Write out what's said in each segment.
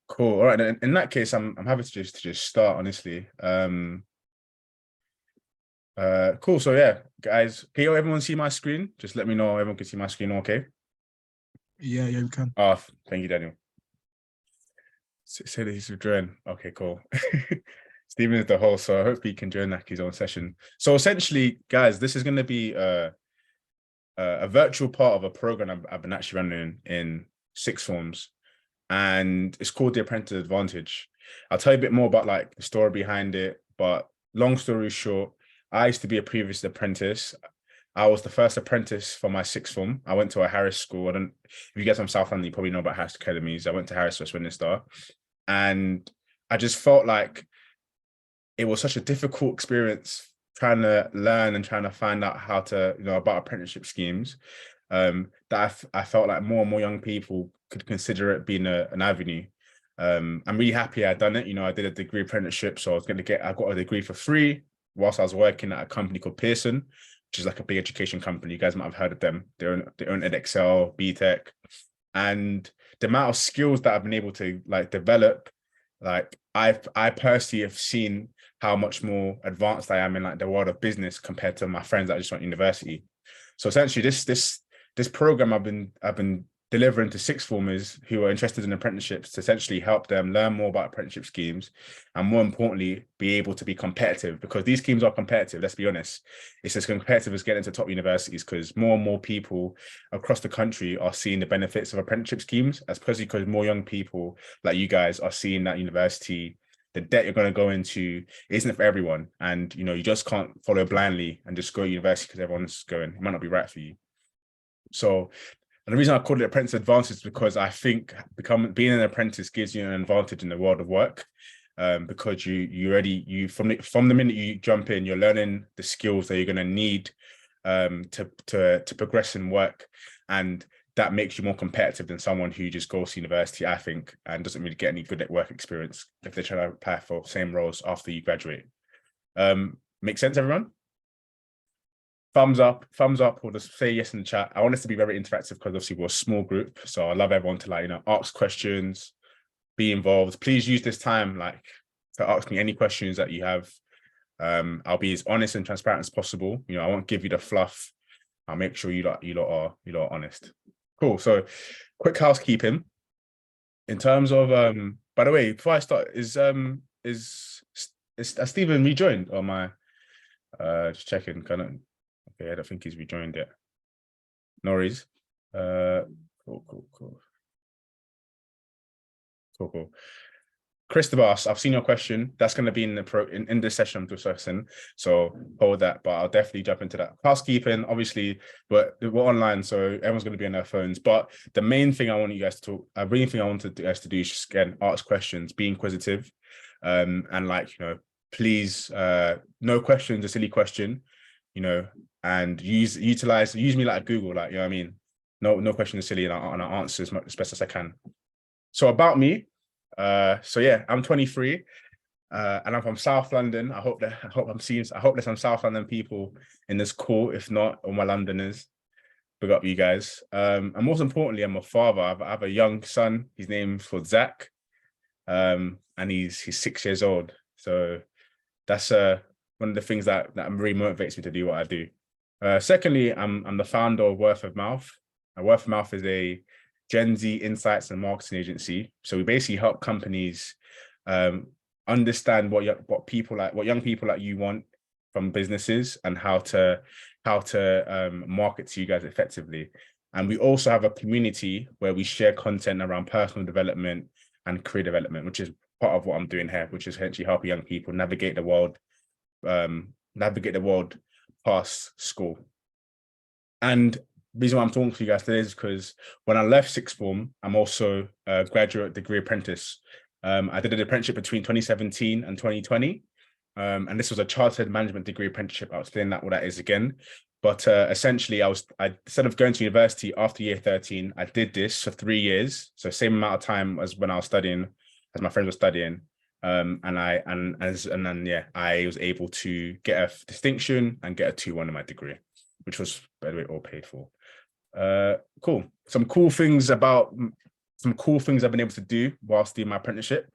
Cool. All right. In that case, I'm happy to just start, honestly. Cool. So yeah, guys, can everyone see my screen? Just let me know everyone can see my screen, okay? Yeah, we can. Oh, thank you, Daniel. Say that he's withdrawing. Okay, cool. Stephen is the host, so I hope he can join his own session. So essentially, guys, this is going to be a virtual part of a program I've been actually running in sixth forms, and it's called the Apprentice Advantage. I'll tell you a bit more about like the story behind it, but long story short, I used to be a previous apprentice. I was the first apprentice for my sixth form. I went to a Harris school. I don't, if you guys from South London, you probably know about Harris Academies. I went to Harris Westminster, and I just felt like it was such a difficult experience trying to learn and trying to find out how to, about apprenticeship schemes, that I felt like more and more young people could consider it being an avenue. I'm really happy I'd done it. I did a degree apprenticeship, so I got a degree for free whilst I was working at a company called Pearson, which is like a big education company. You guys might have heard of them. They own EdXL, BTech, and the amount of skills that I've been able to like develop, like I personally have seen how much more advanced I am in like the world of business compared to my friends that just went to university. So essentially, this program I've been delivering to sixth formers who are interested in apprenticeships to essentially help them learn more about apprenticeship schemes, and more importantly, be able to be competitive, because these schemes are competitive. Let's be honest, it's as competitive as getting into top universities, because more and more people across the country are seeing the benefits of apprenticeship schemes, especially because more young people like you guys are seeing that university, the debt you're going to go into isn't for everyone. And, you just can't follow blindly and just go to university because everyone's going. It might not be right for you. So, and the reason I called it Apprentice Advantage is because I think being an apprentice gives you an advantage in the world of work, because you from the minute you jump in, you're learning the skills that you're going to need to progress in work, and that makes you more competitive than someone who just goes to university, I think, and doesn't really get any good at work experience if they're trying to apply for same roles after you graduate. Make sense, everyone? Thumbs up, or just say yes in the chat. I want us to be very interactive because obviously we're a small group. So I love everyone to ask questions, be involved. Please use this time to ask me any questions that you have. I'll be as honest and transparent as possible. I won't give you the fluff. I'll make sure you lot are honest. Cool. So quick housekeeping. In terms of by the way, before I start, is Stephen rejoined, or am I just checking? Okay, I don't think he's rejoined yet. No worries. Cool. Christopher, I've seen your question. That's going to be in this session I'm discussing. So hold that, but I'll definitely jump into that. Housekeeping, obviously, but we're online, so everyone's going to be on their phones. But the main thing I want you guys to talk, I wanted you guys to do is just again ask questions, be inquisitive, and please, no question's a silly question, and use me like Google, you know what I mean? No question is silly, and I'll answer as best as I can. So about me, so yeah, I'm 23, and I'm from South London. I hope there's some South London people in this call. If not, all my Londoners, big up you guys. And most importantly, I'm a father. I have a young son. His name's called Zach, and he's 6 years old. So that's one of the things that really motivates me to do what I do. Secondly, I'm the founder of Word of Mouth. Word of Mouth is a Gen Z insights and marketing agency. So we basically help companies understand what young people like you want from businesses, and how to market to you guys effectively. And we also have a community where we share content around personal development and career development, which is part of what I'm doing here, which is essentially helping young people navigate the world past school. And the reason why I'm talking to you guys today is because when I left sixth form, I'm also a graduate degree apprentice. I did an apprenticeship between 2017 and 2020. And this was a chartered management degree apprenticeship. I'll explain what that is again. But essentially, I instead of going to university after year 13, I did this for 3 years. So same amount of time as when I was studying, as my friends were studying. And then I was able to get a distinction and get a 2-1 in my degree, which was, by the way, all paid for. Cool. Some cool things about some cool things I've been able to do whilst doing my apprenticeship.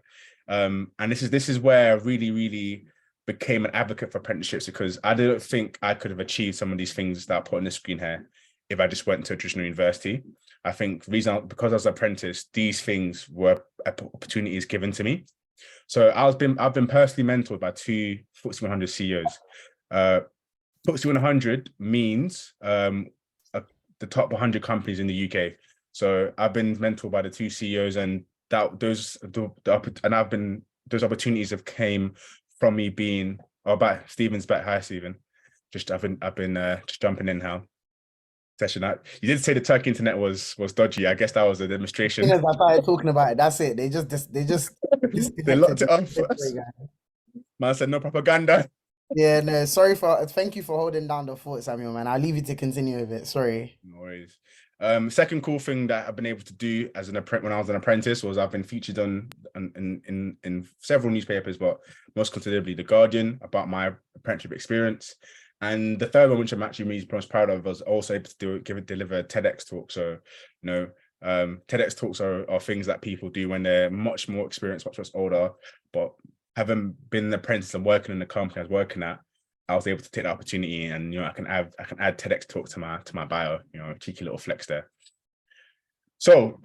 And this is where I really became an advocate for apprenticeships, because I don't think I could have achieved some of these things that I put on the screen here if I just went to a traditional university. I think because I was an apprentice, these things were opportunities given to me. So I've been personally mentored by two FTSE 100 CEOs. FTSE 100 means the top 100 companies in the UK. So I've been mentored by the two CEOs, and those opportunities have came from me being. Oh, back Stephen's back. Hi, Stephen. I've been just jumping in now. Session out. You did say the Turkey internet was dodgy. I guess that was a demonstration. As I started talking about it, that's it. They just They locked disconnected. it off first. Man said no propaganda. Yeah, no, thank you for holding down the fort, Samuel, man. I'll leave you to continue with it. Sorry. No worries. Second cool thing that I've been able to do as when I was an apprentice was I've been featured in several newspapers, but most considerably The Guardian, about my apprenticeship experience. And the third one, which I'm actually really most proud of, was also able to deliver a TEDx talk. So, TEDx talks are things that people do when they're much more experienced, much older, but having been an apprentice and working in the company I was working at, I was able to take the opportunity, and I can add TEDx talk to my bio. Cheeky little flex there. So,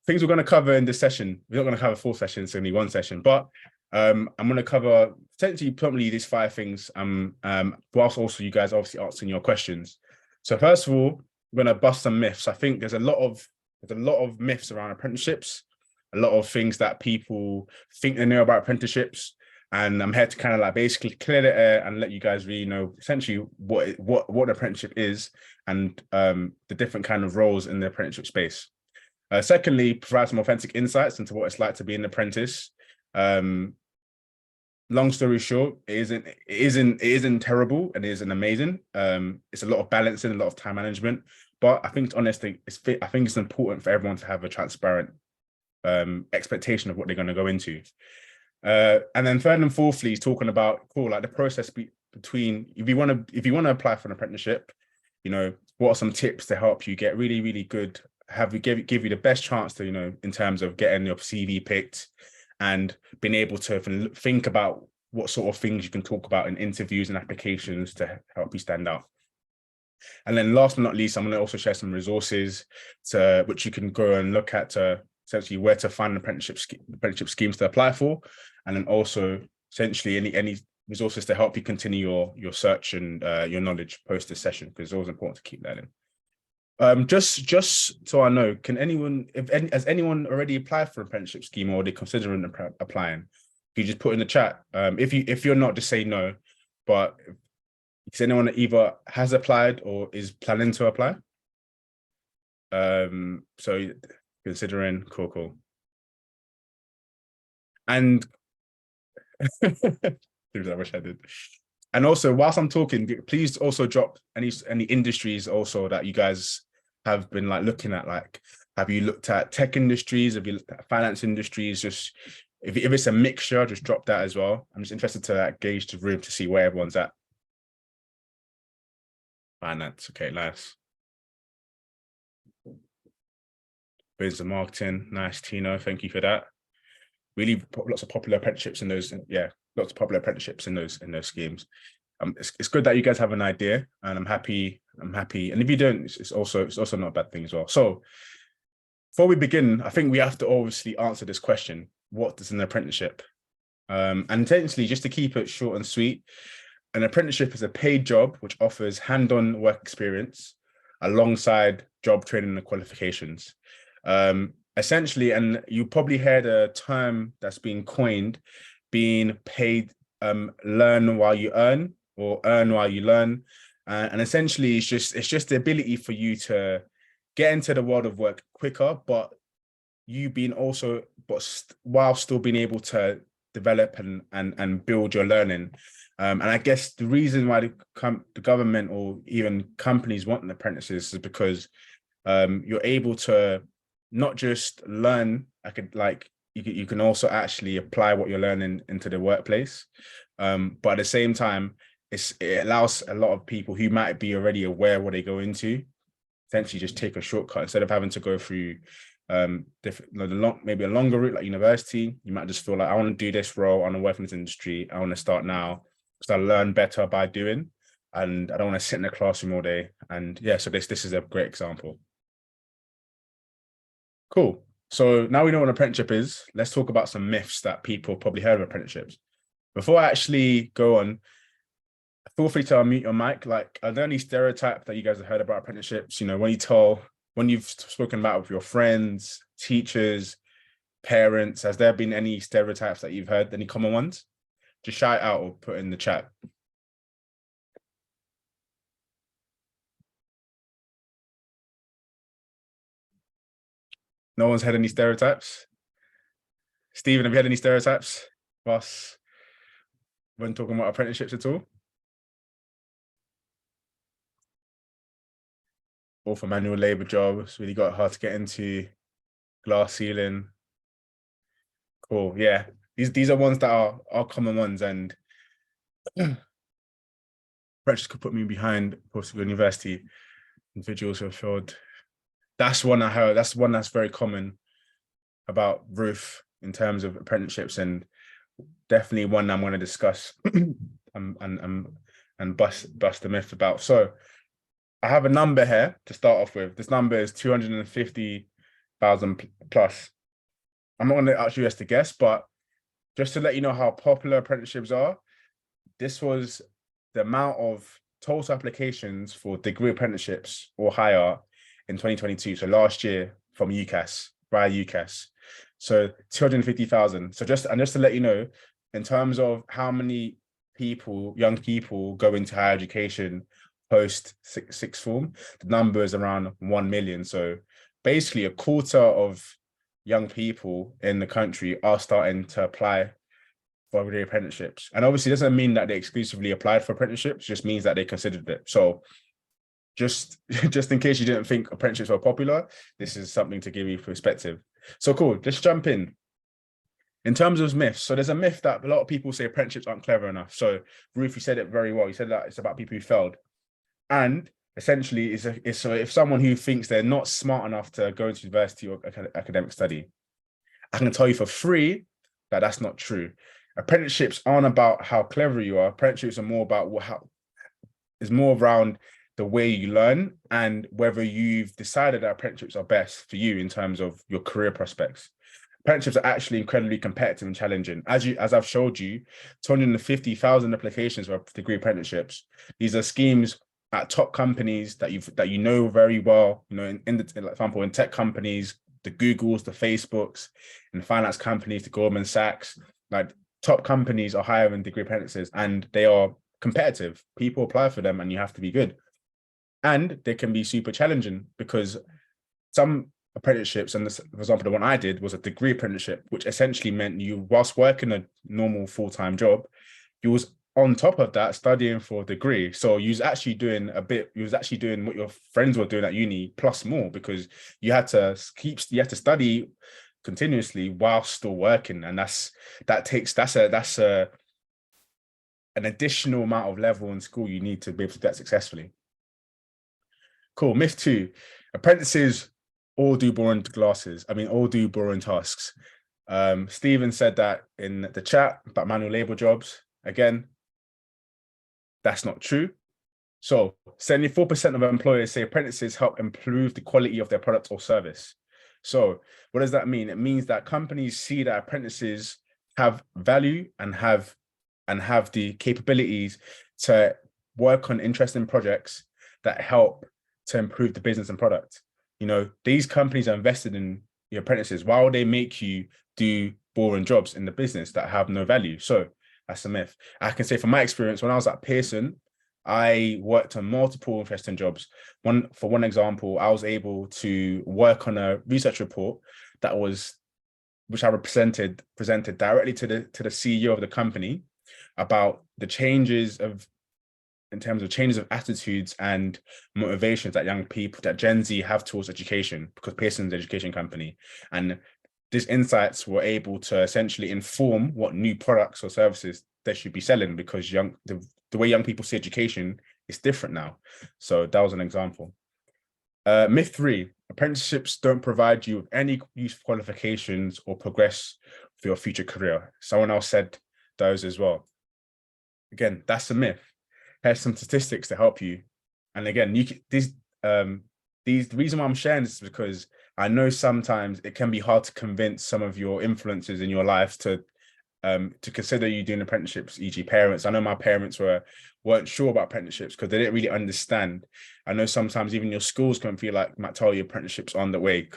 things we're going to cover in this session. We're not going to cover 4 sessions, it's only 1 session, but I'm going to cover potentially probably these 5 things. Whilst also you guys obviously asking your questions. So first of all, we're going to bust some myths. I think there's a lot of myths around apprenticeships, a lot of things that people think they know about apprenticeships. And I'm here to kind of like basically clear the air and let you guys really know essentially what an apprenticeship is, and the different kind of roles in the apprenticeship space. Secondly, provide some authentic insights into what it's like to be an apprentice. Long story short, it isn't terrible, and it isn't amazing. It's a lot of balancing, a lot of time management. But I think honestly, I think it's important for everyone to have a transparent expectation of what they're going to go into. And then third and fourthly, is talking about like the process between if you want to apply for an apprenticeship, what are some tips to help you get really good, give you the best chance to, in terms of getting your CV picked and being able to think about what sort of things you can talk about in interviews and applications to help you stand out. And then last but not least, I'm going to also share some resources which you can go and look at to essentially where to find apprenticeship schemes to apply for, and then also essentially any resources to help you continue your search and your knowledge post this session, because it's always important to keep learning. Just so I know, has anyone already applied for an apprenticeship scheme, or are they considering applying? You just put in the chat. If you're not, just say no. But is anyone that either has applied or is planning to apply? So considering, cool. And I wish I did. And also, whilst I'm talking, please also drop any industries also that you guys have been like looking at. Like, have you looked at tech industries? Have you looked at finance industries? Just if it's a mixture, just drop that as well. I'm just interested to gauge the room to see where everyone's at. Finance, okay, nice. Business and marketing, nice, Tino. Thank you for that. Really, lots of popular apprenticeships in those. Yeah, lots of popular apprenticeships in those schemes. It's good that you guys have an idea, and I'm happy. And if you don't, it's also not a bad thing as well. So, before we begin, I think we have to obviously answer this question: what is an apprenticeship? And essentially, just to keep it short and sweet, an apprenticeship is a paid job which offers hand-on work experience alongside job training and qualifications. Essentially, and you probably heard a term that's been coined, being paid learn while you earn, or earn while you learn. And essentially, it's just the ability for you to get into the world of work quicker, but while still being able to develop and build your learning. And I guess the reason why the government or even companies want an apprentices is because you're able to not just learn, you can also actually apply what you're learning into the workplace. But at the same time, it allows a lot of people who might be already aware what they go into, essentially just take a shortcut instead of having to go through maybe a longer route like university. You might just feel like I want to do this role, I want to work in this industry, I want to start now because I learn better by doing, and I don't want to sit in the classroom all day. And yeah, so this is a great example. Cool. So now we know what an apprenticeship is. Let's talk about some myths that people probably heard of apprenticeships. Before I actually go on, feel free to unmute your mic. Like, are there any stereotypes that you guys have heard about apprenticeships? You know, when you've spoken about with your friends, teachers, parents, has there been any stereotypes that you've heard, any common ones? Just shout it out or put in the chat. No one's had any stereotypes? Stephen, have you had any stereotypes of us when talking about apprenticeships at all? Or for manual labor jobs, really got hard to get into, glass ceiling. Cool, yeah. These are ones that are common ones, and apprenticeships could put me behind post-secondary university. Individuals who have failed. That's one I heard. That's one that's very common about Ruth in terms of apprenticeships, and definitely one I'm going to discuss and bust the myth about. So I have a number here to start off with. This number is 250,000 plus. I'm not going to ask you guys to guess, but just to let you know how popular apprenticeships are, this was the amount of total applications for degree apprenticeships or higher in 2022. So last year from UCAS, via UCAS. So 250,000. So just to let you know, in terms of how many people, young people go into higher education post sixth form, the number is around 1 million. So basically a quarter of young people in the country are starting to apply for degree apprenticeships. And obviously it doesn't mean that they exclusively applied for apprenticeships, just means that they considered it. So just in case you didn't think apprenticeships were popular, this is something to give you perspective. So cool, let's jump in. In terms of myths, so there's a myth that a lot of people say apprenticeships aren't clever enough. So Ruth, you said it very well. You said that it's about people who failed. And essentially, so if someone who thinks they're not smart enough to go into university or academic study, I can tell you for free that that's not true. Apprenticeships aren't about how clever you are. Apprenticeships are more about is more around the way you learn and whether you've decided that apprenticeships are best for you in terms of your career prospects. Apprenticeships are actually incredibly competitive and challenging. As I've showed you, 250,000 applications for degree apprenticeships. These are schemes at top companies that you know very well. You know, for example, in tech companies, the Googles, the Facebooks, in finance companies, the Goldman Sachs, like top companies are hiring degree apprentices, and they are competitive. People apply for them, and you have to be good. And they can be super challenging because some apprenticeships, and this, for example, the one I did was a degree apprenticeship, which essentially meant you, whilst working a normal full-time job, you was on top of that studying for a degree. So you was actually doing what your friends were doing at uni plus more, because you had to study continuously while still working, and that's an additional amount of level in school you need to be able to do that successfully. Cool. Myth 2, apprentices all do boring tasks. Stephen said that in the chat about manual labor jobs. Again, that's not true. So 74% of employers say apprentices help improve the quality of their product or service. So what does that mean? It means that companies see that apprentices have value and have the capabilities to work on interesting projects that help to improve the business and product. You know, these companies are invested in your apprentices while they make you do boring jobs in the business that have no value. So that's a myth. I can say from my experience, when I was at Pearson, I worked on multiple interesting jobs. For one example, I was able to work on a research report which I presented directly to the CEO of the company about the in terms of changes of attitudes and motivations that young people, that Gen Z have towards education, because Pearson's an education company. And these insights were able to essentially inform what new products or services they should be selling, because the way young people see education is different now. So that was an example. Myth 3, apprenticeships don't provide you with any useful qualifications or progress for your future career. Someone else said those as well. Again, that's a myth. Here's some statistics to help you. And again, the reason why I'm sharing this is because I know sometimes it can be hard to convince some of your influences in your life to consider you doing apprenticeships, e.g. parents. I know my parents weren't sure about apprenticeships because they didn't really understand. I know sometimes even your schools can feel like, might tell you apprenticeships on the way,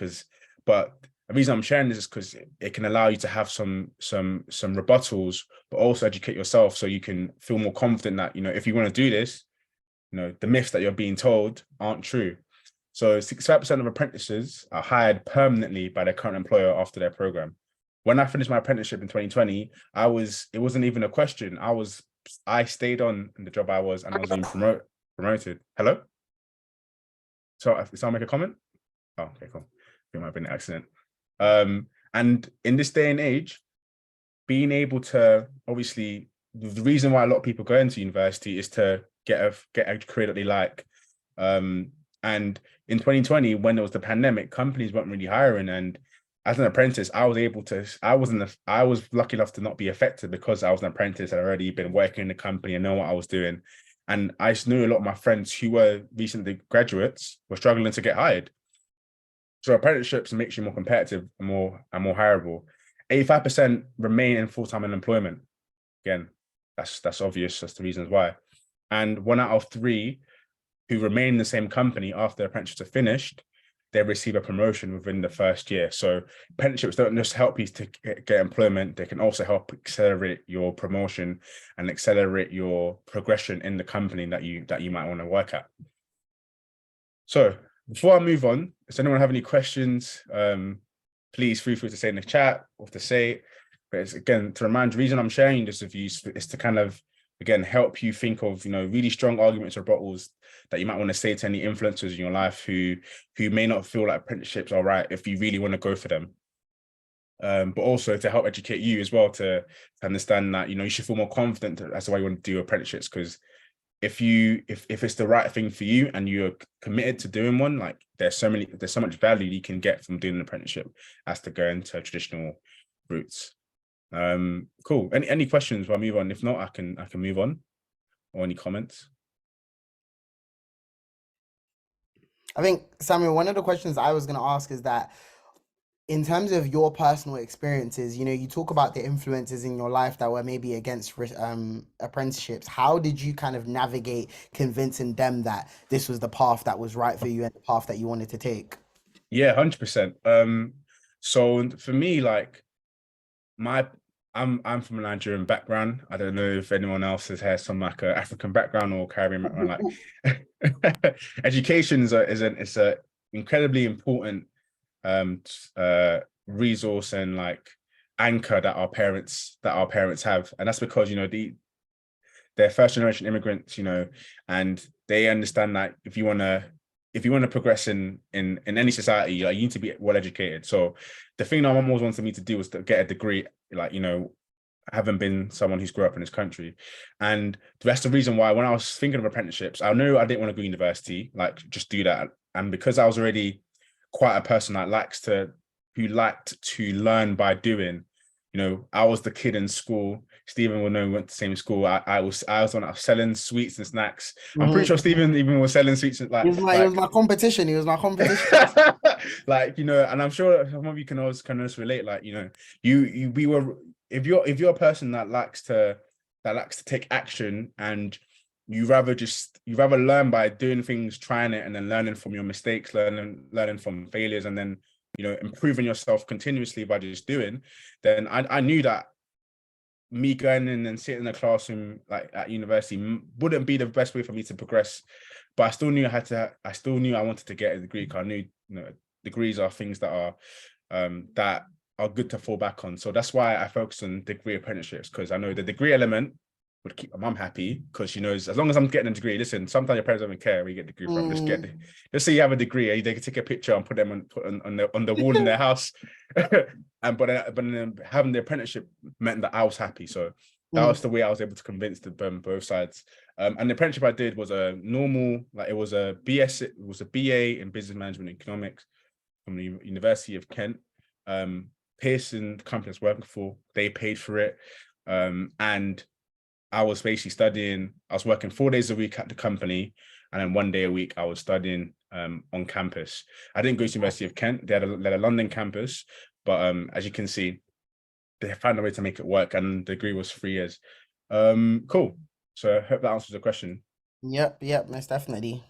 but the reason I'm sharing this is because it can allow you to have some rebuttals, but also educate yourself so you can feel more confident that, if you want to do this, the myths that you're being told aren't true. So 65% of apprentices are hired permanently by their current employer after their program. When I finished my apprenticeship in 2020, it wasn't even a question. I stayed on in the job I was, and I was being promoted. Hello? So, did someone make a comment? Oh, okay, cool. It might have been an accident. And in this day and age, being able to, obviously, the reason why a lot of people go into university is to get a career that they like. And in 2020, when there was the pandemic, companies weren't really hiring. And as an apprentice, I was lucky enough to not be affected because I was an apprentice. I'd already been working in the company and know what I was doing. And I just knew a lot of my friends who were recently graduates were struggling to get hired. So apprenticeships makes you more competitive and more hireable. 85% remain in full-time employment. Again, that's obvious. That's the reasons why. And 1 out of 3 who remain in the same company after apprenticeships are finished, they receive a promotion within the first year. So apprenticeships don't just help you to get employment, they can also help accelerate your promotion and accelerate your progression in the company that you might want to work at. So before I move on, does anyone have any questions? Please feel free to say in the chat or to say it. But it's, again, to remind, the reason I'm sharing this with you is to kind of, again, help you think of, really strong arguments or rebuttals that you might want to say to any influencers in your life who may not feel like apprenticeships are right if you really want to go for them. But also to help educate you as well to understand that, you should feel more confident as to why you want to do apprenticeships. Because if it's the right thing for you and you're committed to doing one, like there's so much value you can get from doing an apprenticeship as to go into traditional routes. Cool. Any questions while I move on? If not, I can move on. Or any comments? I think, Samuel, one of the questions I was going to ask is that in terms of your personal experiences, you talk about the influences in your life that were maybe against apprenticeships. How did you kind of navigate convincing them that this was the path that was right for you and the path that you wanted to take? Yeah, 100%. So for me, like I'm from a Nigerian background. I don't know if anyone else has some like a African background or Caribbean background. Like education is a incredibly important resource and like anchor that our parents have, and that's because they're first generation immigrants, and they understand that if you want to progress in any society, you need to be well educated. So the thing that my mom always wanted me to do was to get a degree, like, having been someone who's grew up in this country. And that's the reason why when I was thinking of apprenticeships, I knew I didn't want to go to university, like just do that. And because I was already quite a person that who liked to learn by doing, I was the kid in school. Stephen will know we went to the same school. I was the one that was selling sweets and snacks. I'm pretty sure Stephen even was selling sweets and He was my competition. He was my competition. Like, and I'm sure some of you can also relate. Like, if you're a person that likes to take action, and you rather learn by doing things, trying it, and then learning from your mistakes, learning from failures, and then improving yourself continuously by just doing, then I knew that me going in and sitting in a classroom like at university wouldn't be the best way for me to progress. But I still knew I wanted to get a degree, because I knew degrees are things that are good to fall back on. So that's why I focus on degree apprenticeships, because I know the degree element would keep my mum happy, because she knows as long as I'm getting a degree, listen, sometimes your parents don't even care where you get a degree from. Just say you have a degree, they can take a picture and put them on the wall in their house. But then having the apprenticeship meant that I was happy. So that was the way I was able to convince both sides. And the apprenticeship I did was a normal, like it was a BA in business management and economics. from the University of Kent. Pearson, the company I was working for, they paid for it. And I was basically studying, I was working 4 days a week at the company, and then 1 day a week I was studying on campus. I didn't go to University of Kent. They had a London campus, but as you can see, they found a way to make it work, and the degree was 3 years. Cool. So I hope that answers the question. Yep, most definitely.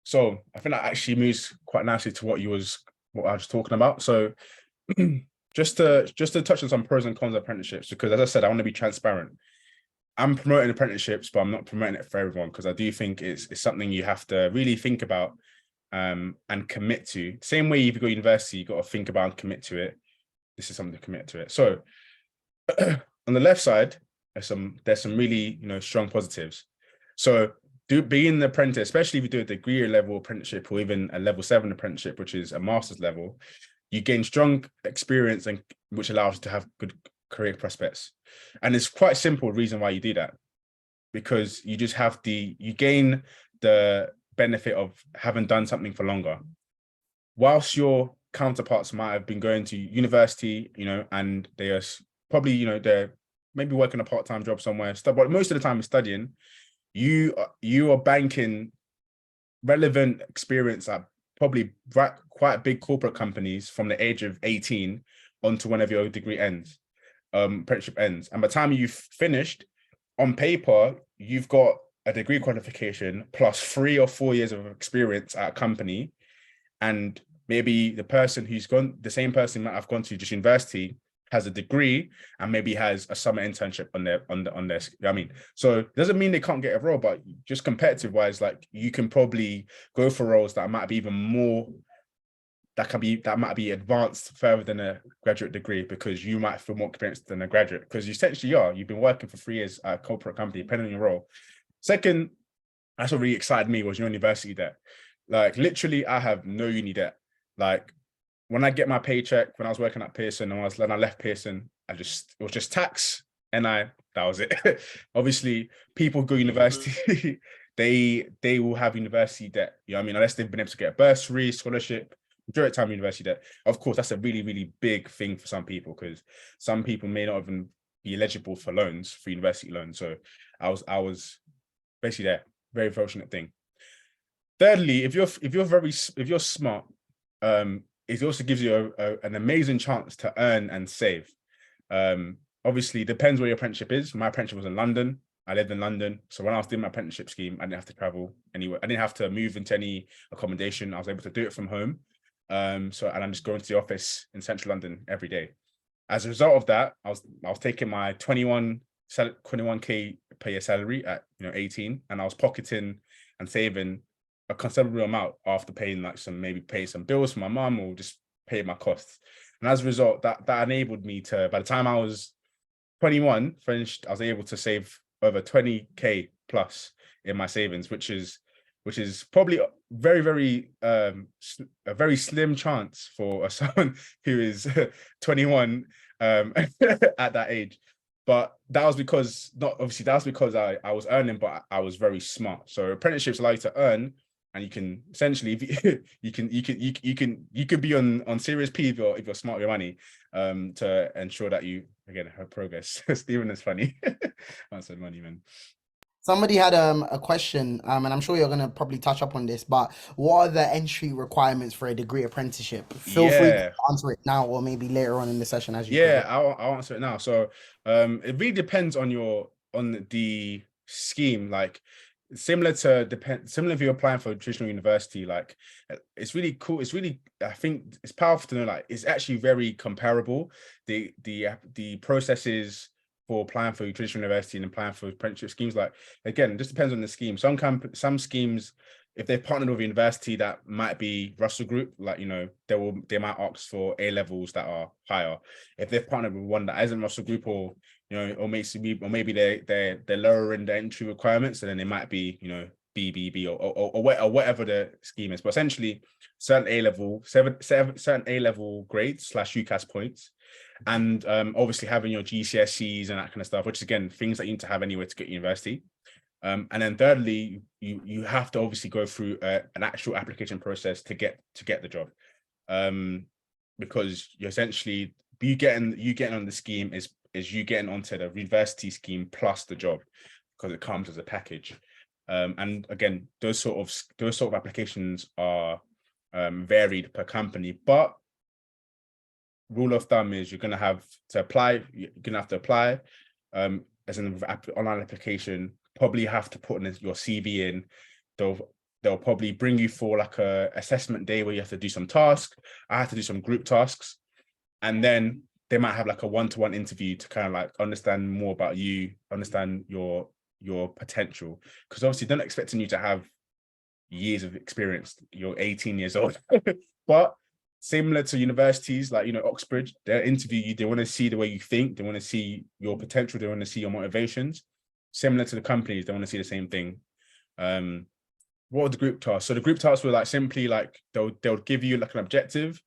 So I think that actually moves quite nicely to what I was talking about. So just to touch on some pros and cons of apprenticeships, because as I said, I want to be transparent. I'm promoting apprenticeships, but I'm not promoting it for everyone, because I do think it's something you have to really think about and commit to. Same way if you go to university, you got to think about and commit to it. This is something to commit to it. So on the left side, there's some really strong positives. So being an apprentice, especially if you do a degree level apprenticeship or even a level 7 apprenticeship, which is a master's level, you gain strong experience, and which allows you to have good career prospects. And it's quite simple reason why you do that, because you just have you gain the benefit of having done something for longer, whilst your counterparts might have been going to university, and they are probably, they're maybe working a part-time job somewhere, but most of the time studying. You are banking relevant experience at probably quite big corporate companies from the age of 18 onto whenever your degree ends, apprenticeship ends. And by the time you've finished, on paper, you've got a degree qualification plus 3 or 4 years of experience at a company. And maybe the same person might have gone to just university, has a degree, and maybe has a summer internship on their I mean, so it doesn't mean they can't get a role, but just competitive wise, like, you can probably go for roles that might be even more, that might be advanced further than a graduate degree, because you might feel more experienced than a graduate, because you essentially you've been working for 3 years at a corporate company, depending on your role. Second, that's what really excited me, was your university debt. Like, literally, I have no uni debt. Like, when I get my paycheck, when I was working at Pearson, and when I left Pearson, it was just tax, that was it. Obviously, people who go to university, they will have university debt. You know what I mean? Unless they've been able to get a bursary, scholarship, majority of the time university debt. Of course, that's a really, really big thing for some people, because some people may not even be eligible for loans, for university loans. So I was basically there. Very fortunate thing. Thirdly, if you're smart, it also gives you an amazing chance to earn and save. Obviously, depends where your apprenticeship is. My apprenticeship was in London. I lived in London. So when I was doing my apprenticeship scheme, I didn't have to travel anywhere. I didn't have to move into any accommodation. I was able to do it from home. And I'm just going to the office in central London every day. As a result of that, I was taking my 21K per year salary at 18, and I was pocketing and saving a considerable amount after paying pay some bills for my mum, or just pay my costs. And as a result, that enabled me to, by the time I was 21, finished, I was able to save over 20K plus in my savings, which is probably very, very a very slim chance for someone who is 21 at that age. But that was because I was earning, but I was very smart. So apprenticeships allow you to earn, and you can essentially, you can be on serious P if you're smart with your money, to ensure that you again have progress. Stephen is funny. Answered money, man. Somebody had a question, and I'm sure you're gonna probably touch up on this, but what are the entry requirements for a degree apprenticeship? Feel free to answer it now, or maybe later on in the session as you progress. I'll answer it now. So it really depends on the scheme. Like, similar if you're applying for a traditional university, like, it's really cool. I think it's powerful to know, like, it's actually very comparable. The processes for applying for traditional university and applying for apprenticeship schemes, like, again, it just depends on the scheme. Some schemes, if they've partnered with a university that might be Russell Group, like, they might ask for A levels that are higher. If they've partnered with one that isn't Russell Group, or maybe they're lowering the entry requirements, and then they might be BBB or whatever the scheme is. But essentially, certain A level grades / UCAS points, and obviously having your GCSEs and that kind of stuff, which is, again, things that you need to have anyway to get university. And then thirdly, you have to obviously go through an actual application process to get the job. because you're essentially you getting on the scheme is you getting onto the university scheme plus the job, because it comes as a package. And again, those sort of applications are varied per company, but rule of thumb is you're gonna have to apply. You're gonna have to apply as an online application. Probably have to put in your CV in. They'll probably bring you for like a assessment day where you have to do some tasks. I had to do some group tasks, and then they might have like a one-to-one interview to kind of like understand more about you, understand your potential, because obviously they're not expecting you to have years of experience. You're 18 years old. But similar to universities like, you know, Oxbridge, they'll interview you. They want to see the way you think. They want to see your potential. They want to see your motivations. Similar to the companies, they want to see the same thing. What were the group tasks? So the group tasks were like simply like they'll give you like an objective,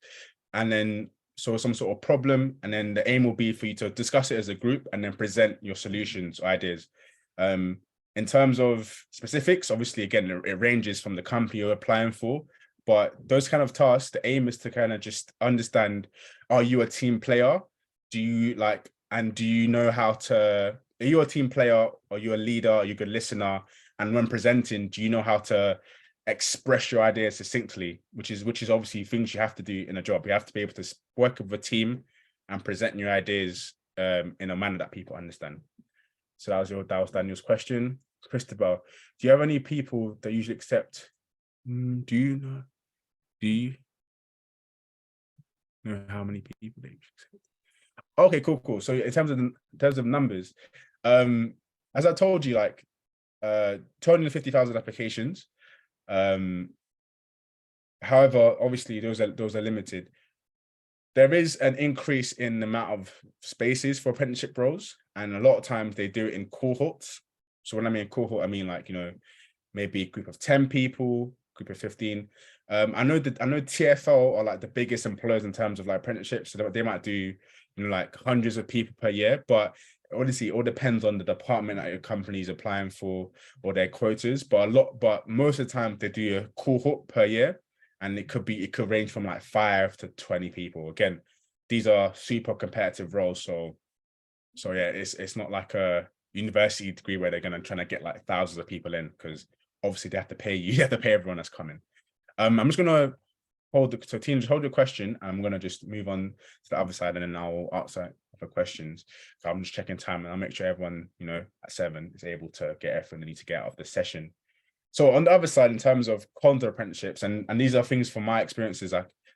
and then so some sort of problem, and then the aim will be for you to discuss it as a group and then present your solutions or ideas. In terms of specifics, obviously, again, it ranges from the company you're applying for, but those kind of tasks, the aim is to kind of just understand, are you a team player? Do you like, and do you know how to, are you a team player? Are you a leader? Are you a good listener? And when presenting, do you know how to express your ideas succinctly, which is obviously things you have to do in a job. You have to be able to work with a team and present your ideas in a manner that people understand. So that was Daniel's question. Christabel, do you have any people that usually accept? Do you know how many people they usually accept? Okay, cool. So in terms of numbers, as I told you, like 250,000 applications. However, obviously those are limited. There is an increase in the amount of spaces for apprenticeship roles, and a lot of times they do it in cohorts. So when I mean cohort, I mean like, you know, maybe a group of 10 people, group of 15. I know TFL are like the biggest employers in terms of like apprenticeships, so they might do, you know, like hundreds of people per year, but honestly, it all depends on the department that your company is applying for or their quotas. But most of the time they do a cohort per year, and it could range from like 5 to 20 people. Again, these are super competitive roles, so yeah, it's not like a university degree where they're gonna try to get like thousands of people in, because obviously they have to pay you. You have to pay everyone that's coming. I'm just gonna Tina, just hold your question. I'm gonna just move on to the other side, and then I'll answer for questions. So I'm just checking time, and I'll make sure everyone, you know, at 7 is able to get everything they need to get out of the session. So on the other side, in terms of content apprenticeships, and these are things from my experiences,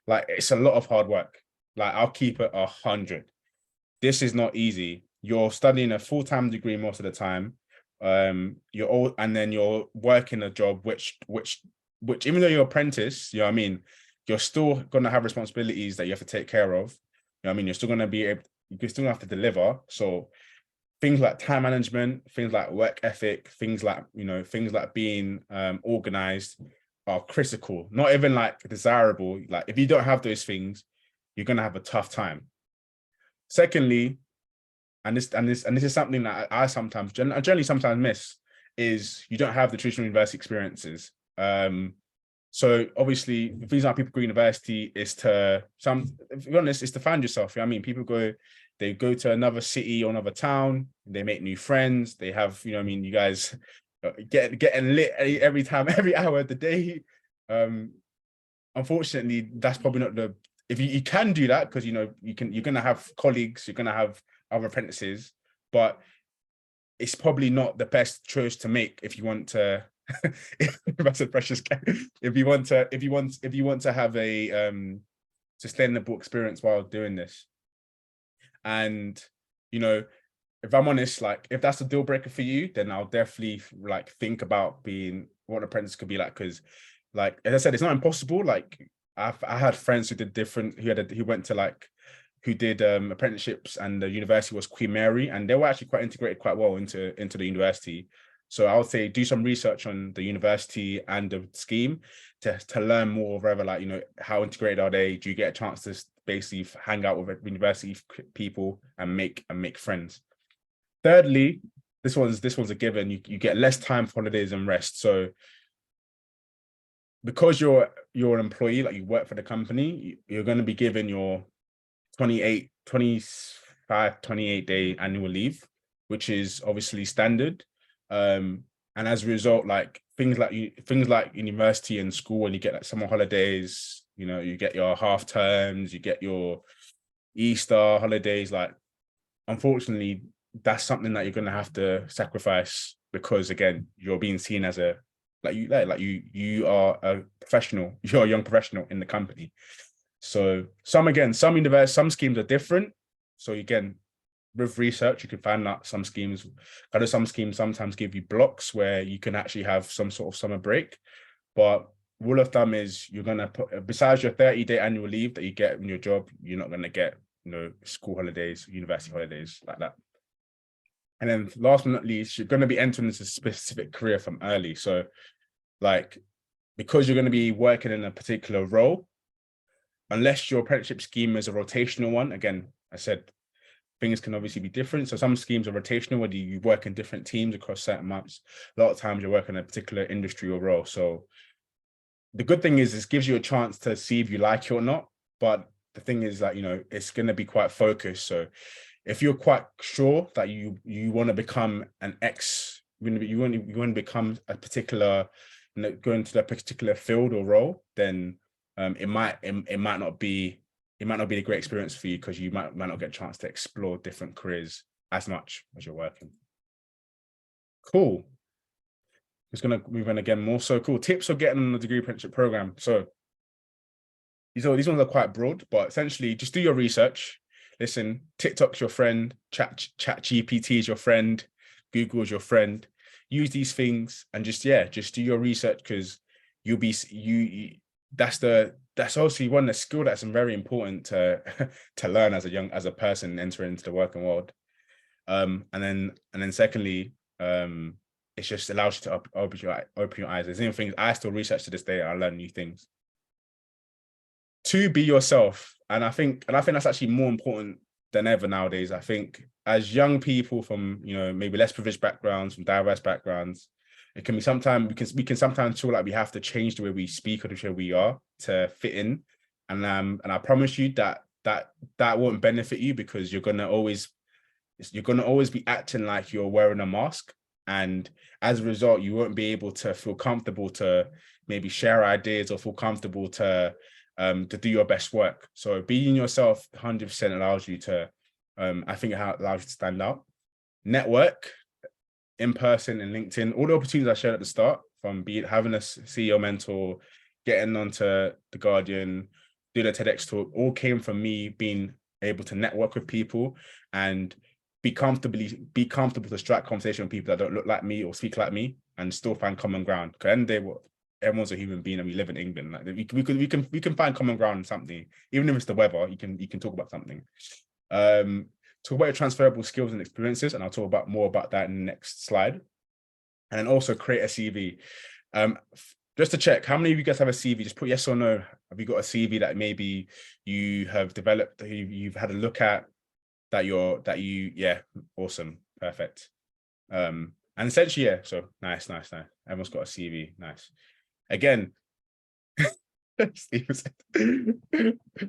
like it's a lot of hard work. Like I'll keep it 100. This is not easy. You're studying a full-time degree most of the time. And then you're working a job which even though you're apprentice, you know what I mean, you're still gonna have responsibilities that you have to take care of. You know what I mean, you're still gonna you still have to deliver. So things like time management, things like work ethic, things like, you know, things like being organized are critical, not even like desirable. Like if you don't have those things, you're gonna have a tough time. Secondly, and this is something that I generally sometimes miss, is you don't have the traditional university experiences. So obviously the reason why people go to university is to be honest, is to find yourself. You know what I mean? People they go to another city or another town, they make new friends, they have, you know what I mean, you guys getting lit every hour of the day. Unfortunately, that's probably not if you can do that, because you know you're gonna have colleagues, you're gonna have other apprentices, but it's probably not the best choice to make if you want to that's a precious if you want to have a sustainable experience while doing this. And you know, if I'm honest, like if that's a deal breaker for you, then I'll definitely like think about being what an apprentice could be like, because like as I said, it's not impossible. Like I had friends who did who did apprenticeships, and the university was Queen Mary, and they were actually quite integrated quite well into the university. So I would say do some research on the university and the scheme to learn more, whether like, you know, how integrated are they? Do you get a chance to basically hang out with university people and make friends? Thirdly, this one's a given. You get less time for holidays and rest. So because you're you're an employee, like you work for the company, you're going to be given your 28-day annual leave, which is obviously standard. And as a result, like things like university and school, when you get like summer holidays, you know, you get your half terms, you get your Easter holidays, like unfortunately, that's something that you're going to have to sacrifice because again, you're being seen as a you are a professional, you're a young professional in the company. So some schemes are different. So again, with research, you can find out some schemes sometimes give you blocks where you can actually have some sort of summer break. But rule of thumb is you're gonna put, besides your 30-day annual leave that you get in your job, you're not gonna get, you know, school holidays, university holidays like that. And then last but not least, you're gonna be entering into a specific career from early. So like, because you're gonna be working in a particular role, unless your apprenticeship scheme is a rotational one, again, I said things can obviously be different. So some schemes are rotational, where you work in different teams across certain months. A lot of times you're working in a particular industry or role. So the good thing is this gives you a chance to see if you like it or not. But the thing is that, you know, it's going to be quite focused. So if you're quite sure that you want to become an you want to become a particular, you know, go into that particular field or role, then it might not be a great experience for you because you might not get a chance to explore different careers as much as you're working. Cool. Just gonna move on again more. So cool tips for getting on the degree apprenticeship program. So these ones are quite broad, but essentially just do your research. Listen, TikTok's your friend, chat GPT is your friend, Google is your friend. Use these things and just do your research, because that's also one of the skill that's very important to to learn as a person entering into the working world. And then secondly, it just allows you to open your eyes. There's even things I still research to this day. I learn new things. To be yourself, and I think that's actually more important than ever nowadays. I think as young people from, you know, maybe less privileged backgrounds, from diverse backgrounds, it can be sometimes we can sometimes feel like we have to change the way we speak or the way we are to fit in. And I promise you that won't benefit you, because you're gonna always be acting like you're wearing a mask. And as a result, you won't be able to feel comfortable to maybe share ideas or feel comfortable to do your best work. So being yourself 100% allows you to, I think it allows you to stand out. Network in person and LinkedIn, all the opportunities I shared at the start, from having a CEO mentor, getting onto The Guardian, doing a TEDx talk, all came from me being able to network with people and be comfortable to strike conversation with people that don't look like me or speak like me and still find common ground. Because at the end of the day, everyone's a human being and we live in England. Like we can find common ground in something, even if it's the weather. You can talk about something. Talk about your transferable skills and experiences, and I'll talk more about that in the next slide. And then also create a CV. Just to check, how many of you guys have a CV? Just put yes or no. Have you got a CV that maybe you have developed, that you've had a look at, yeah, awesome, perfect. And essentially, yeah, so nice. Everyone's got a CV, nice. Again,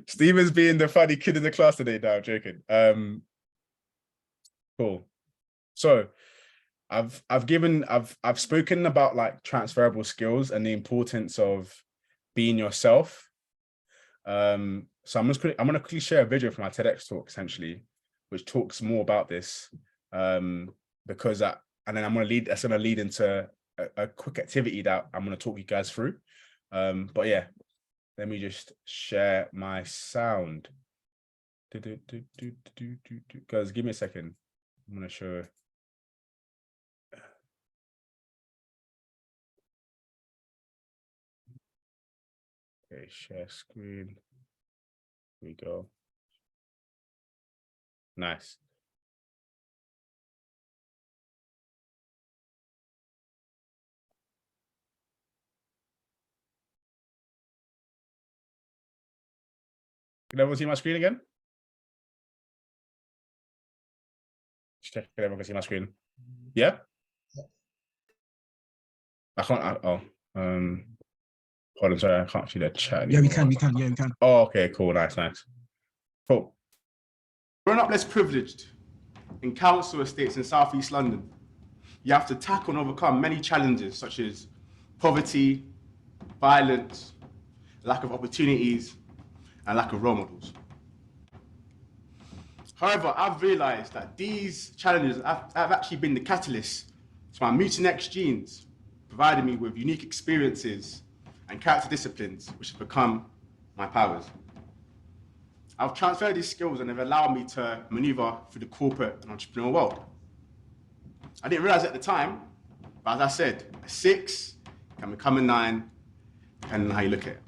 Steven's being the funny kid in the class today. No, I'm joking. Cool. So I've spoken about like transferable skills and the importance of being yourself. So I'm gonna quickly share a video from my TEDx talk, essentially, which talks more about this. Because and then that's gonna lead into a quick activity that I'm gonna talk you guys through. But yeah, let me just share my sound. Guys, give me a second. I'm gonna show. Okay, share screen. Here we go. Nice. Can everyone see my screen again? Just check if everyone can see my screen. Yeah? I can't, Hold on, sorry, I can't see the chat Yeah, we anymore. can. Yeah, we can. Oh, okay, cool, nice. Cool. Growing up less privileged in council estates in South East London, you have to tackle and overcome many challenges such as poverty, violence, lack of opportunities, and lack of role models. However, I've realized that these challenges have actually been the catalyst to my Mucinex genes, providing me with unique experiences and character disciplines, which have become my powers. I've transferred these skills and they've allowed me to maneuver through the corporate and entrepreneurial world. I didn't realize at the time, but as I said, a 6 can become a 9, depending on how you look at it.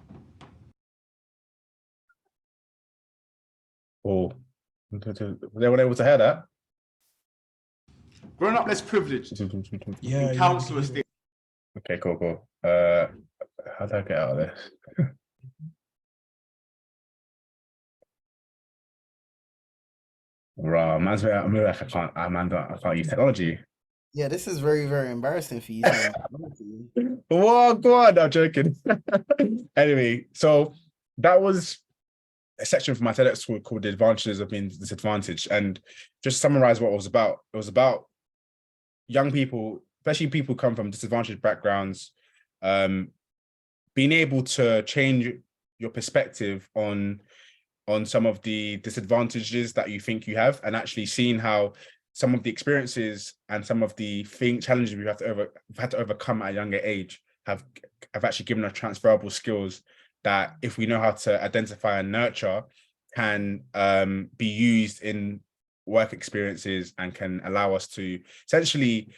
Cool. They were able to hear that. Growing up less privileged Yeah, in council yeah, estate. Okay, cool. How do I get out of this? Right, man's like, I can't use technology. Yeah, this is very, very embarrassing for you. Sam. Whoa, go on, I'm joking. Anyway, so that was a section from my TEDx talk called The Advantages of Being Disadvantaged. And just to summarize what it was about young people, especially people who come from disadvantaged backgrounds, being able to change your perspective on some of the disadvantages that you think you have, and actually seeing how some of the experiences and some of the challenges we've had to overcome at a younger age have actually given us transferable skills that, if we know how to identify and nurture, can be used in work experiences and can allow us to essentially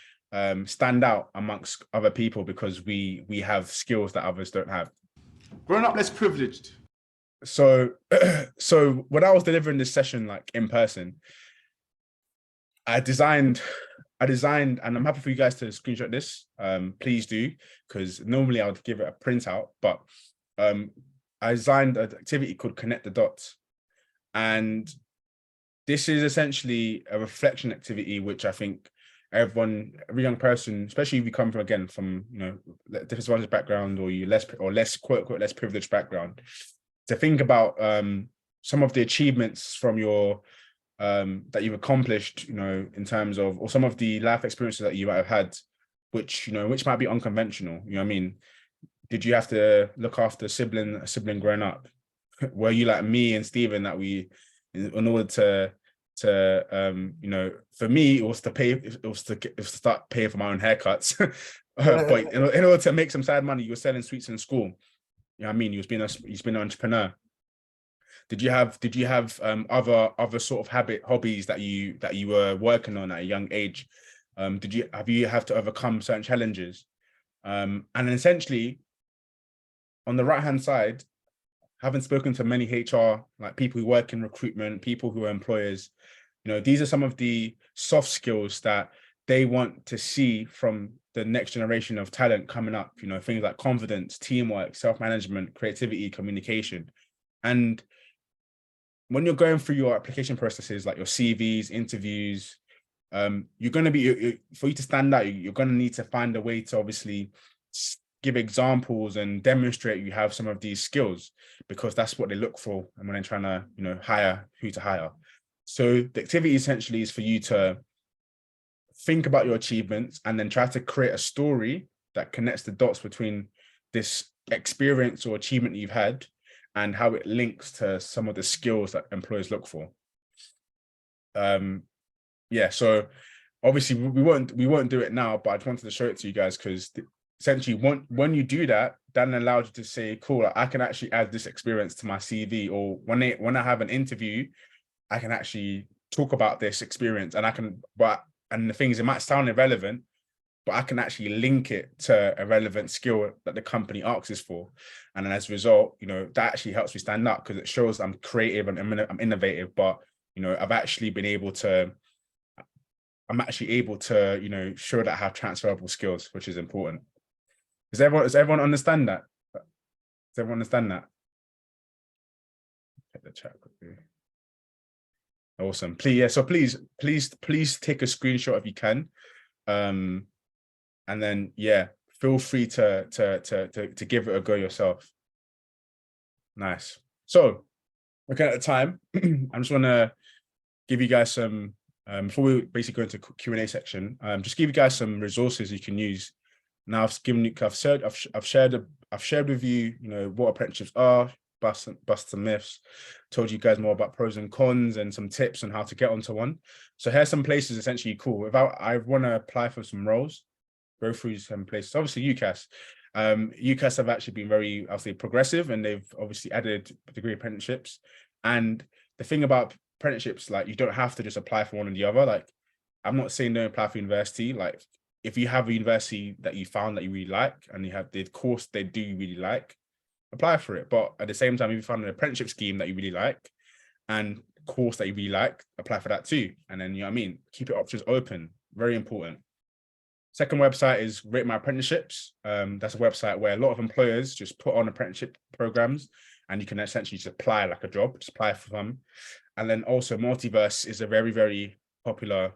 stand out amongst other people because we have skills that others don't have. Growing up less privileged. So when I was delivering this session like in person, I designed, and I'm happy for you guys to screenshot this. Please do, because normally I would give it a printout, but I designed an activity called Connect the Dots. And this is essentially a reflection activity, which I think every young person, especially if you come from disadvantaged background, or less quote unquote less privileged background, to think about some of the achievements from your that you've accomplished, in terms of, or some of the life experiences that you might have had, which might be unconventional. You know what I mean? Did you have to look after a sibling growing up? Were you like me and Stephen, that in order to for me, it was to start paying for my own haircuts. But in order to make some side money, you were selling sweets in school. You know what I mean? You've been an entrepreneur. Did you have other sort of hobbies that you were working on at a young age? Have you have to overcome certain challenges? And essentially, on the right hand side, having spoken to many HR, like people who work in recruitment, people who are employers, these are some of the soft skills that they want to see from the next generation of talent coming up. Things like confidence, teamwork, self-management, creativity, communication. And when you're going through your application processes, like your CVs, interviews, you're going to be, for you to stand out, you're going to need to find a way to obviously give examples and demonstrate you have some of these skills, because that's what they look for and when they're trying to hire who to hire. So the activity essentially is for you to think about your achievements and then try to create a story that connects the dots between this experience or achievement you've had and how it links to some of the skills that employers look for. So obviously we won't do it now, but I just wanted to show it to you guys, because essentially when you do that, then allows you to say, cool, I can actually add this experience to my CV, or when I have an interview, I can actually talk about this experience, and and the things, it might sound irrelevant, but I can actually link it to a relevant skill that the company asks us for. And then as a result, that actually helps me stand up, because it shows I'm creative and I'm innovative, but I'm actually able to show that I have transferable skills, which is important. Does everyone understand that? Does everyone understand that? Check the chat quickly. Awesome. Please take a screenshot if you can. And then feel free to give it a go yourself. Nice. So looking at the time, I just want to give you guys some before we basically go into Q&A section, just give you guys some resources you can use. Now I've shared with you, what apprenticeships are, bust some myths, told you guys more about pros and cons and some tips on how to get onto one. So here's some places essentially cool. If I want to apply for some roles, go through some places. Obviously UCAS. UCAS have actually been very, I'll say, progressive, and they've obviously added degree apprenticeships. And the thing about apprenticeships, like, you don't have to just apply for one or the other. Like, I'm not saying don't apply for university. Like, if you have a university that you found that you really like, and you have the course they do really like, apply for it. But at the same time, if you found an apprenticeship scheme that you really like and course that you really like, apply for that too. And then, keep your options open. Very important. Second website is Rate My Apprenticeships. That's a website where a lot of employers just put on apprenticeship programs, and you can essentially just apply like a job, just apply for them. And then also Multiverse is a very, very popular,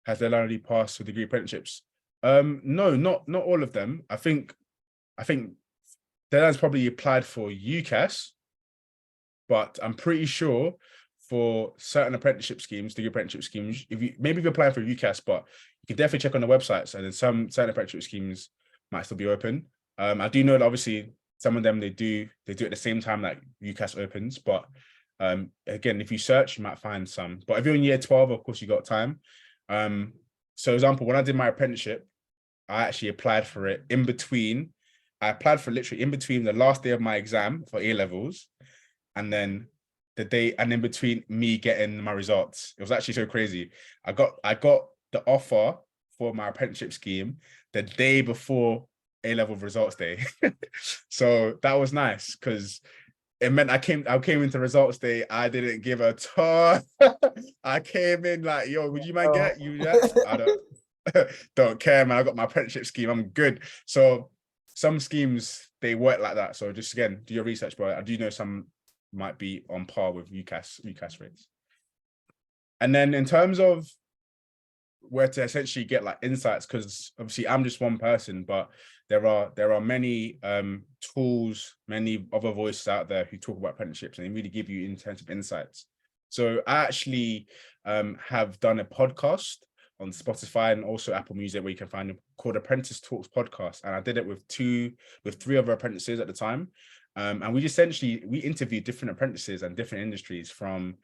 has they already passed with degree apprenticeships? No, not all of them. I think Deadline's probably applied for UCAS, but I'm pretty sure for certain apprenticeship schemes, degree apprenticeship schemes, if you're applying for UCAS, but you can definitely check on the websites, and then some certain apprenticeship schemes might still be open. I do know that obviously some of them they do at the same time that UCAS opens, but again, if you search, you might find some. But if you're in year 12, of course, you got time. So example, when I did my apprenticeship, I actually applied for it in between. I applied for literally in between the last day of my exam for A-levels, and then the day, and in between me getting my results. It was actually so crazy. I got the offer for my apprenticeship scheme the day before A-level results day. So that was nice, because it meant I came into results day. I didn't give a ton. I came in like, yo, would you mind get you? I don't care, man. I got my apprenticeship scheme. I'm good. So some schemes, they work like that. So just, again, do your research, but I do know some might be on par with UCAS rates. And then in terms of where to essentially get like insights, because obviously I'm just one person, but there are many tools, many other voices out there who talk about apprenticeships, and they really give you intensive insights. So I actually have done a podcast on Spotify and also Apple Music, where you can find it, called Apprentice Talks Podcast. And I did it with three other apprentices at the time. And we interviewed different apprentices and different industries, from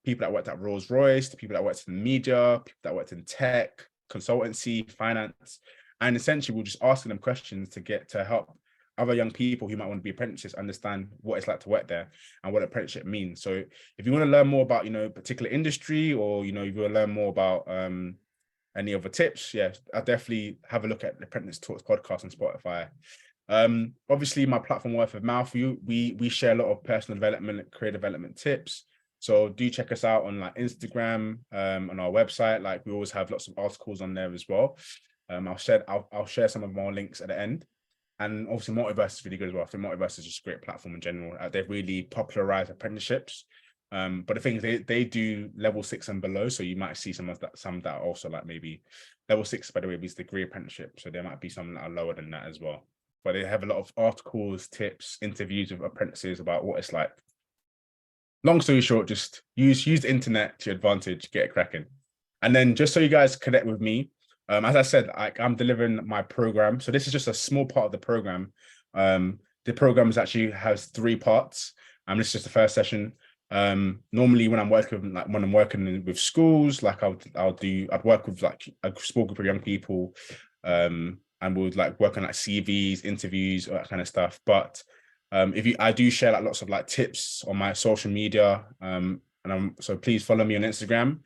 people that worked at Rolls-Royce to people that worked in media, people that worked in tech, consultancy, finance. And essentially we're just asking them questions to help other young people who might want to be apprentices understand what it's like to work there and what apprenticeship means. So if you want to learn more about, particular industry, or, if you want to learn more about any other tips, yeah, I'll definitely have a look at the Apprentice Talks podcast on Spotify. Obviously my platform, Word of Mouth, we share a lot of personal development, career development tips. So do check us out on like Instagram, on our website. Like, we always have lots of articles on there as well. I'll share some of more links at the end. And obviously Multiverse is really good as well. I think Multiverse is just a great platform in general. They've really popularized apprenticeships. But the thing is, they do level 6 and below. So you might see some that are also like maybe level 6, by the way, is degree apprenticeship. So there might be some that are lower than that as well. But they have a lot of articles, tips, interviews with apprentices about what it's like. Long story short, just use the internet to your advantage, get it cracking. And then just so you guys connect with me, as I said, I'm delivering my program. So this is just a small part of the program. The program actually has 3 parts. This is just the first session. Normally when I'm working with schools, like I'd work with like a small group of young people, and we'll like work on like CVs, interviews, all that kind of stuff. But I do share like lots of like tips on my social media, so please follow me on Instagram.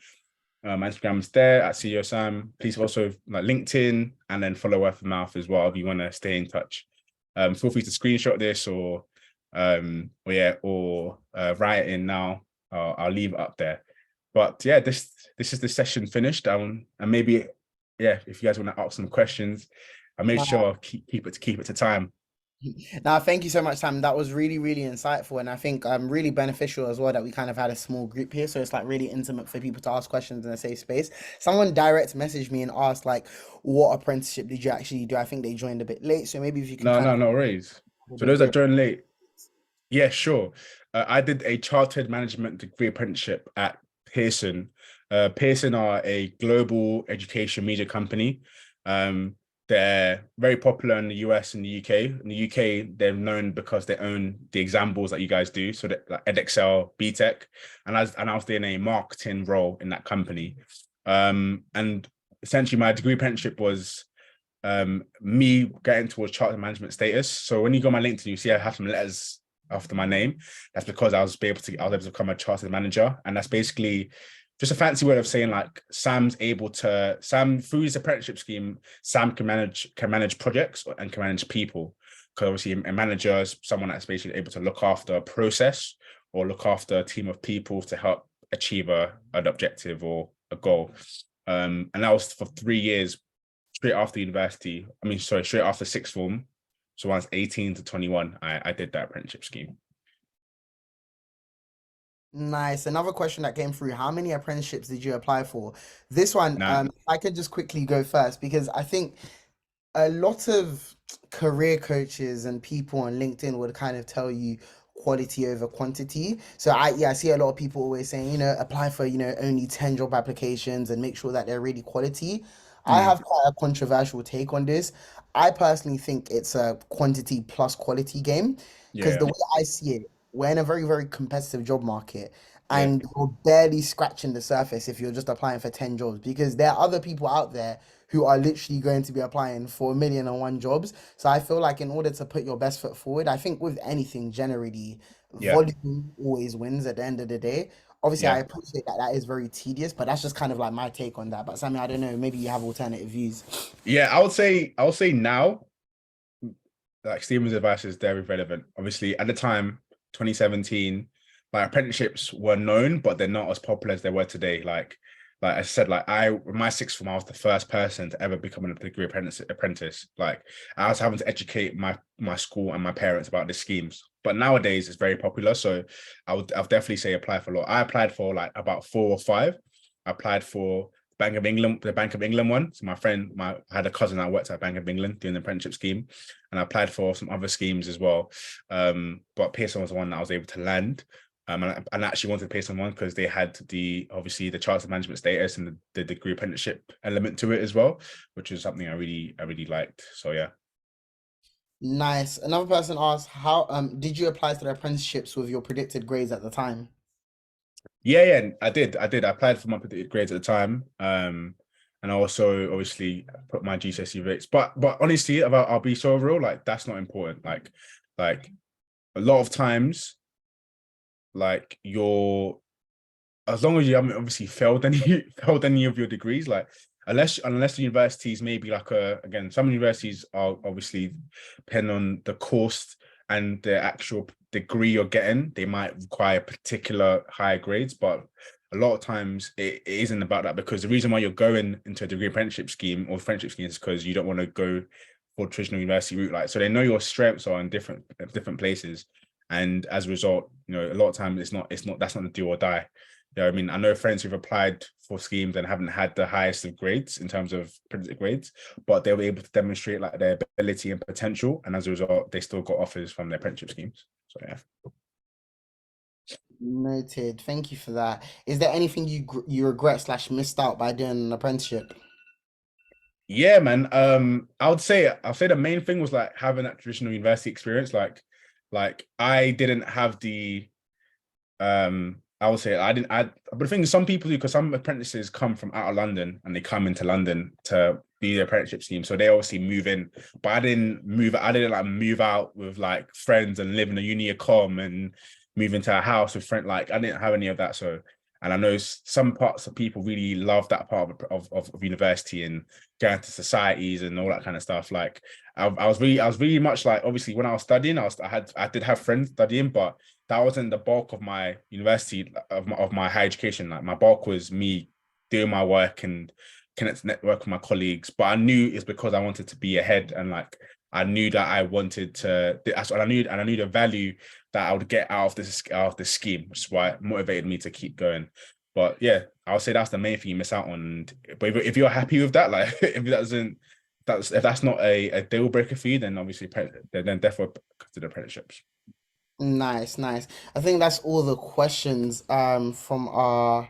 My Instagram's there at CEO Sam. Please also like LinkedIn, and then follow Word of Mouth as well if you want to stay in touch. Feel free to screenshot this or write it in now. I'll leave it up there. But yeah, this is the session finished. And maybe, yeah, if you guys want to ask some questions, I made sure keep it to time. Now, thank you so much, Sam. That was really, really insightful, and I think really beneficial as well that we kind of had a small group here, so it's like really intimate for people to ask questions in a safe space. Someone direct messaged me and asked like, "What apprenticeship did you actually do?" I think they joined a bit late, so maybe if you can No, kind no, of no worries. So those degree. that joined late, yeah, sure. I did a chartered management degree apprenticeship at Pearson. Pearson are a global education media company. Um, they're very popular in the US and the UK. In the UK, they're known because they own the exam boards that you guys do, so that like EdXL, BTEC, and I was doing a marketing role in that company. And essentially, my degree apprenticeship was me getting towards chartered management status. So when you go on my LinkedIn, you see I have some letters after my name. That's because I was able to become a chartered manager, and that's basically just a fancy word of saying like Sam through his apprenticeship scheme, Sam can manage projects and can manage people. Because obviously a manager is someone that's basically able to look after a process or look after a team of people to help achieve an objective or a goal. And that was for 3 years straight after university. Straight after sixth form. So when I was 18 to 21, I did that apprenticeship scheme. Nice. Another question that came through: how many apprenticeships did you apply for? This one, Now, I could just quickly go first because I think a lot of career coaches and people on LinkedIn would kind of tell you quality over quantity. So I see a lot of people always saying, apply for, only 10 job applications and make sure that they're really quality. I mm, have quite a controversial take on this. I personally think it's a quantity plus quality game because yeah, the way I see it, we're in a very, very competitive job market yeah, and you're barely scratching the surface if you're just applying for 10 jobs because there are other people out there who are literally going to be applying for 1,000,001 jobs. So I feel like in order to put your best foot forward, I think with anything generally, yeah, volume always wins at the end of the day. Obviously, I yeah. appreciate that that is very tedious, but that's just kind of like my take on that. But Sammy, I don't know, maybe you have alternative views. Yeah, I would say now, like Stephen's advice is very relevant. Obviously, at the time, 2017, like apprenticeships were known, but they're not as popular as they were today. Like I said, like in my sixth form, I was the first person to ever become a degree apprentice. Like I was having to educate my school and my parents about the schemes. But nowadays it's very popular. So I'll definitely say apply for a lot. I applied for like about 4 or 5. I applied for the Bank of England one. So I had a cousin that worked at Bank of England doing the apprenticeship scheme, and I applied for some other schemes as well. But Pearson was the one that I was able to land. And I actually wanted to pay someone because they had obviously the chartered management status and the degree apprenticeship element to it as well, which is something I really liked. So yeah. Nice. Another person asked, how did you apply to the apprenticeships with your predicted grades at the time? Yeah, I did. I applied for my predicted grades at the time. And I also obviously put my GCSE rates. But honestly, I'll be so real, like that's not important. Like a lot of times, like as long as you haven't obviously failed any of your degrees, like unless the universities maybe like again, some universities are obviously depending on the course and the actual degree you're getting, they might require particular higher grades, but a lot of times it isn't about that, because the reason why you're going into a degree apprenticeship scheme or friendship scheme is because you don't want to go for traditional university route. Like, so they know your strengths are in different places, and as a result, a lot of times that's not the do or die. I mean, I know friends who've applied for schemes and haven't had the highest of grades in terms of predicted grades, but they were able to demonstrate like their ability and potential, and as a result, they still got offers from their apprenticeship schemes. So yeah. Noted. Thank you for that. Is there anything you regret slash missed out by doing an apprenticeship? Yeah, man. I'll say the main thing was like having that traditional university experience. Like I didn't have the I would say I didn't but the thing is some people do, because some apprentices come from out of London and they come into London to be the apprenticeship scheme. So they obviously move in. But I didn't like move out with like friends and live in a uni com and move into a house with friends. Like I didn't have any of that. So, and I know some parts of people really love that part of university and going to societies and all that kind of stuff. Like I was really much like, obviously when I was studying, I did have friends studying, but that wasn't the bulk of my university of my higher education. Like my bulk was me doing my work and connect to network with my colleagues. But I knew it's because I wanted to be ahead, and like I knew that I wanted to, and I knew the value that I would get out of this scheme, which is why it motivated me to keep going. But yeah, I'll say that's the main thing you miss out on. But if you're happy with that, like if that's not a deal breaker for you, then obviously then definitely consider apprenticeships. Nice, nice. I think that's all the questions from our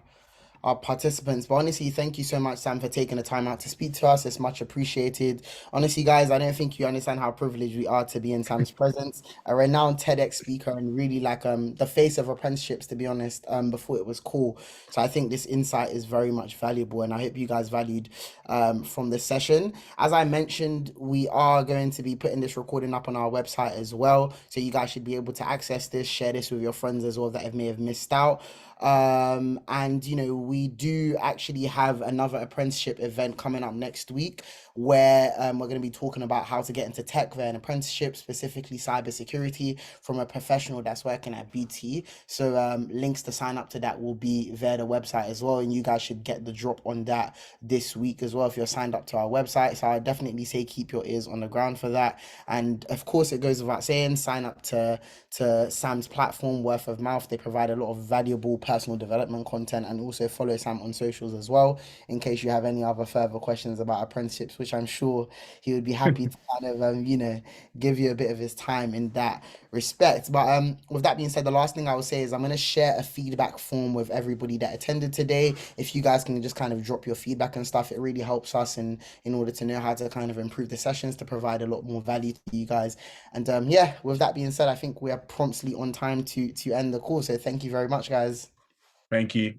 participants. But honestly, thank you so much, Sam, for taking the time out to speak to us. It's much appreciated. Honestly, guys, I don't think you understand how privileged we are to be in Sam's presence. A renowned TEDx speaker and really like the face of apprenticeships, to be honest, before it was cool. So I think this insight is very much valuable, and I hope you guys valued from this session. As I mentioned, we are going to be putting this recording up on our website as well. So you guys should be able to access this, share this with your friends as well that may have missed out. And you know, we do actually have another apprenticeship event coming up next week where we're going to be talking about how to get into tech via an apprenticeship, specifically cybersecurity, from a professional that's working at BT. So links to sign up to that will be via the website as well, and you guys should get the drop on that this week as well if you're signed up to our website. So I definitely say keep your ears on the ground for that. And of course, it goes without saying, sign up to Sam's platform, Word of Mouth. They provide a lot of valuable personal development content, and also follow Sam on socials as well in case you have any other further questions about apprenticeships, which I'm sure he would be happy to kind of you know, give you a bit of his time in that respect. But with that being said, the last thing I will say is I'm going to share a feedback form with everybody that attended today. If you guys can just kind of drop your feedback and stuff, it really helps us in order to know how to kind of improve the sessions to provide a lot more value to you guys. And yeah, with that being said, I think we are promptly on time to end the call. So thank you very much, guys. Thank you.